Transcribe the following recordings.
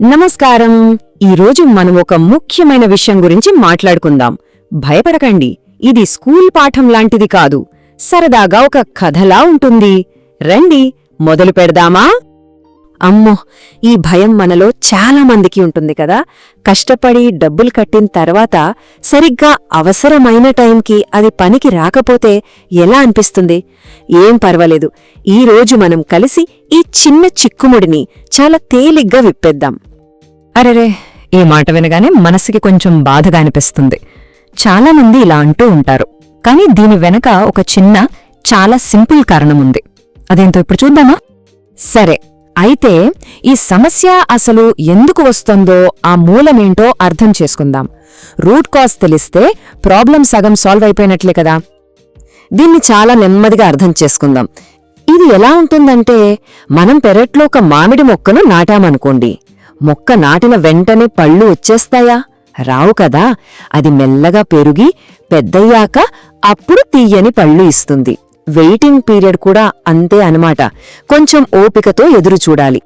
నమస్కారం. ఈరోజు మనం ఒక ముఖ్యమైన విషయం గురించి మాట్లాడుకుందాం. భయపడకండి, ఇది స్కూల్ పాఠం లాంటిది కాదు, సరదాగా ఒక కథలా ఉంటుంది. రండి మొదలు పెడదామా? అమ్మో, ఈ భయం మనలో చాలా మందికి ఉంటుంది కదా. కష్టపడి డబ్బులు కట్టిన తర్వాత సరిగ్గా అవసరమైన టైంకి అది పనికి రాకపోతే ఎలా అనిపిస్తుంది? ఏం పర్వాలేదు, ఈరోజు మనం కలిసి ఈ చిన్న చిక్కుముడిని చాలా తేలిగ్గా విప్పేద్దాం. అరెరే, ఈ మాట వినగానే మనసుకి కొంచెం బాధగా అనిపిస్తుంది. చాలామంది ఇలా అంటూ ఉంటారు, కానీ దీని వెనక ఒక చిన్న, చాలా సింపుల్ కారణముంది. అదేంటో ఇప్పుడు చూద్దామా? సరే, అయితే ఈ సమస్య అసలు ఎందుకు వస్తుందో, ఆ మూలమేంటో అర్థం చేసుకుందాం. రూట్ కాజ్ తెలిస్తే ప్రాబ్లం సగం సాల్వ్ అయిపోయినట్లే కదా. దీన్ని చాలా నెమ్మదిగా అర్థం చేసుకుందాం. ఇది ఎలా ఉంటుందంటే, మనం పెరట్లో ఒక మామిడి మొక్కను నాటామనుకోండి. మొక్క నాటిన వెంటనే పళ్ళు వచ్చేస్తాయా? రావు కదా. అది మెల్లగా పెరిగి పెద్దయ్యాక అప్పుడు తీయని పళ్ళు ఇస్తుంది. వెయిటింగ్ పీరియడ్ కూడా అంతే అనమాట. కొంచెం ఓపికతో ఎదురుచూడాలి.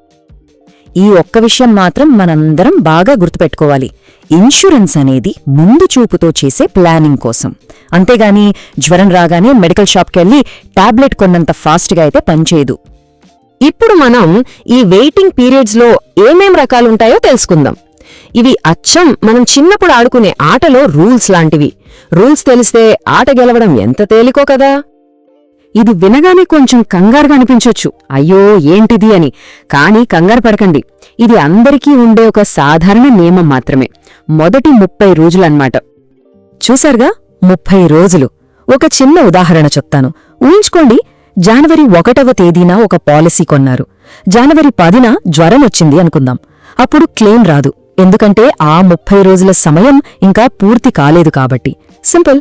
ఈ ఒక్క విషయం మాత్రం మనందరం బాగా గుర్తుపెట్టుకోవాలి. ఇన్సూరెన్స్ అనేది ముందు చూపుతో చేసే ప్లానింగ్ కోసం, అంతేగాని జ్వరం రాగానే మెడికల్ షాప్కెళ్ళి టాబ్లెట్ కొన్నంత ఫాస్ట్గా అయితే పనిచేయదు. ఇప్పుడు మనం ఈ వెయిటింగ్ పీరియడ్స్లో ఏమేం రకాలుంటాయో తెలుసుకుందాం. ఇవి అచ్చం మనం చిన్నప్పుడు ఆడుకునే ఆటలో రూల్స్ లాంటివి. రూల్స్ తెలిస్తే ఆట గెలవడం ఎంత తేలికో కదా. ఇది వినగానే కొంచెం కంగారుగా అనిపించొచ్చు, అయ్యో ఏంటిది అని. కానీ కంగారు పడకండి, ఇది అందరికీ ఉండే ఒక సాధారణ నియమం మాత్రమే. మొదటి 30 రోజులన్నమాట. చూసారుగా, 30 రోజులు. ఒక చిన్న ఉదాహరణ చెప్తాను, ఊహించుకోండి. జనవరి 1వ తేదీన ఒక పాలసీ కొన్నారు. జనవరి 10న జ్వరం వచ్చింది అనుకుందాం. అప్పుడు క్లెయిమ్ రాదు, ఎందుకంటే ఆ 30 రోజుల సమయం ఇంకా పూర్తి కాలేదు కాబట్టి. సింపుల్.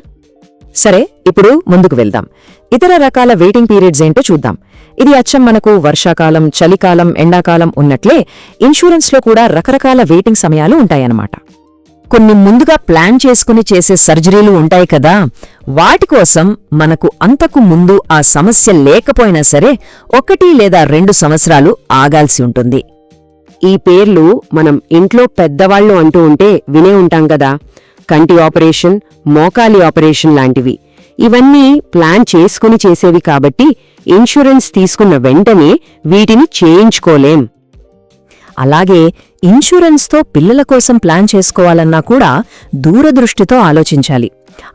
సరే, ఇప్పుడు ముందుకు వెళ్దాం. ఇతర రకాల వెయిటింగ్ పీరియడ్స్ ఏంటో చూద్దాం. ఇది అచ్చం మనకు వర్షాకాలం, చలికాలం, ఎండాకాలం ఉన్నట్లే ఇన్సూరెన్స్లో కూడా రకరకాల వెయిటింగ్ సమయాలు ఉంటాయన్నమాట. కొన్ని ముందుగా ప్లాన్ చేసుకుని చేసే సర్జరీలు ఉంటాయి కదా, వాటి కోసం మనకు అంతకు ముందు ఆ సమస్య లేకపోయినా సరే 1 లేదా 2 సంవత్సరాలు ఆగాల్సి ఉంటుంది. ఈ పేర్లు మనం ఇంట్లో పెద్దవాళ్లు అంటూ ఉంటే వినే ఉంటాం కదా. కంటి ఆపరేషన్, మోకాలి ఆపరేషన్ లాంటివి. ఇవన్నీ ప్లాన్ చేసుకుని చేసేవి కాబట్టి ఇన్సూరెన్స్ తీసుకున్న వెంటనే వీటిని చేయించుకోలేం. అలాగే ఇన్సూరెన్స్తో పిల్లల కోసం ప్లాన్ చేసుకోవాలన్నా కూడా దూరదృష్టితో ఆలోచించాలి.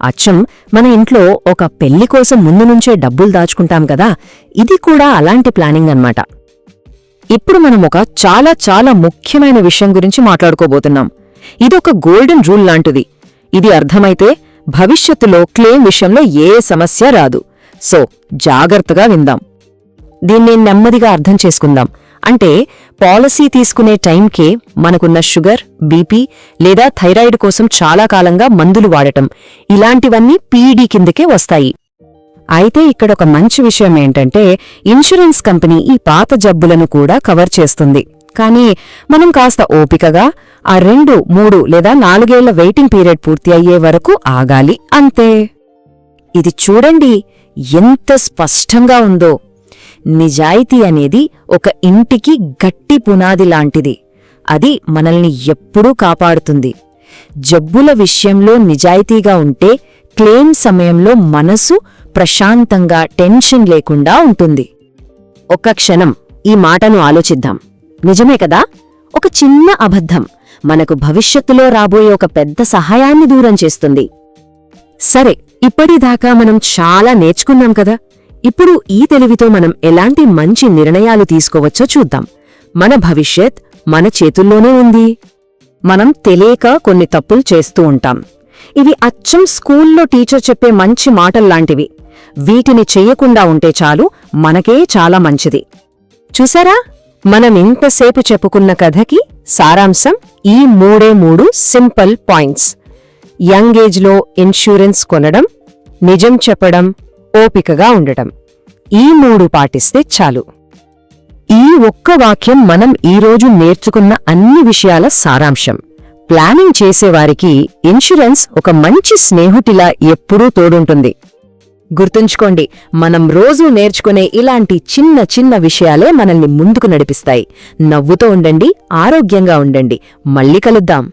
అచ్చం మన ఇంట్లో ఒక పెళ్లి కోసం ముందు నుంచే డబ్బులు దాచుకుంటాం కదా, ఇది కూడా అలాంటి ప్లానింగ్ అన్నమాట. ఇప్పుడు మనం ఒక చాలా చాలా ముఖ్యమైన విషయం గురించి మాట్లాడుకోబోతున్నాం. ఇదొక గోల్డెన్ రూల్ లాంటిది. ఇది అర్థమైతే భవిష్యత్తులో క్లెయిమ్ విషయంలో ఏ సమస్య రాదు. సో జాగ్రత్తగా విందాం. దీన్ని నెమ్మదిగా అర్థం చేసుకుందాం. అంటే పాలసీ తీసుకునే టైంకే మనకున్న షుగర్, బీపీ లేదా థైరాయిడ్ కోసం చాలా కాలంగా మందులు వాడటం, ఇలాంటివన్నీ పీడీ కిందకే వస్తాయి. అయితే ఇక్కడొక మంచి విషయం ఏంటంటే, ఇన్సూరెన్స్ కంపెనీ ఈ పాత జబ్బులను కూడా కవర్ చేస్తుంది. కానీ మనం కాస్త ఓపికగా ఆ 2, 3 లేదా 4 ఏళ్ల వెయిటింగ్ పీరియడ్ పూర్తి అయ్యే వరకు ఆగాలి, అంతే. ఇది చూడండి ఎంత స్పష్టంగా ఉందో. నిజాయితీ అనేది ఒక ఇంటికి గట్టి పునాది లాంటిది. అది మనల్ని ఎప్పుడూ కాపాడుతుంది. జబ్బుల విషయంలో నిజాయితీగా ఉంటే క్లెయిమ్ సమయంలో మనసు ప్రశాంతంగా, టెన్షన్ లేకుండా ఉంటుంది. ఒక్క క్షణం ఈ మాటను ఆలోచిద్దాం. నిజమే కదా, ఒక చిన్న అబద్ధం మనకు భవిష్యత్తులో రాబోయే ఒక పెద్ద సహాయాన్ని దూరం చేస్తుంది. సరే, ఇప్పటిదాకా మనం చాలా నేర్చుకున్నాం కదా. ఇప్పుడు ఈ తెలివితో మనం ఎలాంటి మంచి నిర్ణయాలు తీసుకోవచ్చో చూద్దాం. మన భవిష్యత్ మన చేతుల్లోనే ఉంది. మనం తెలియక కొన్ని తప్పులు చేస్తూ ఉంటాం. ఇవి అచ్చం స్కూల్లో టీచర్ చెప్పే మంచి మాటల్లాంటివి. వీటిని చెయ్యకుండా ఉంటే చాలు, మనకే చాలా మంచిది. చూసారా, మనం ఇంతసేపు చెప్పుకున్న కథకి సారాంశం ఈ 3 సింపుల్ పాయింట్స్. యంగ్ ఏజ్లో ఇన్సూరెన్స్ కొనడం, నిజం చెప్పడం, ఓపికగా ఉండటం. ఈ 3 పాటిస్తే చాలు. ఈ ఒక్క వాక్యం మనం ఈరోజు నేర్చుకున్న అన్ని విషయాల సారాంశం. ప్లానింగ్ చేసేవారికి ఇన్సూరెన్స్ ఒక మంచి స్నేహితులా ఎప్పుడూ తోడుంటుంది. గుర్తుంచుకోండి, మనం రోజూ నేర్చుకునే ఇలాంటి చిన్న చిన్న విషయాలే మనల్ని ముందుకు నడిపిస్తాయి. నవ్వుతూ ఉండండి, ఆరోగ్యంగా ఉండండి. మళ్ళీ కలుద్దాం.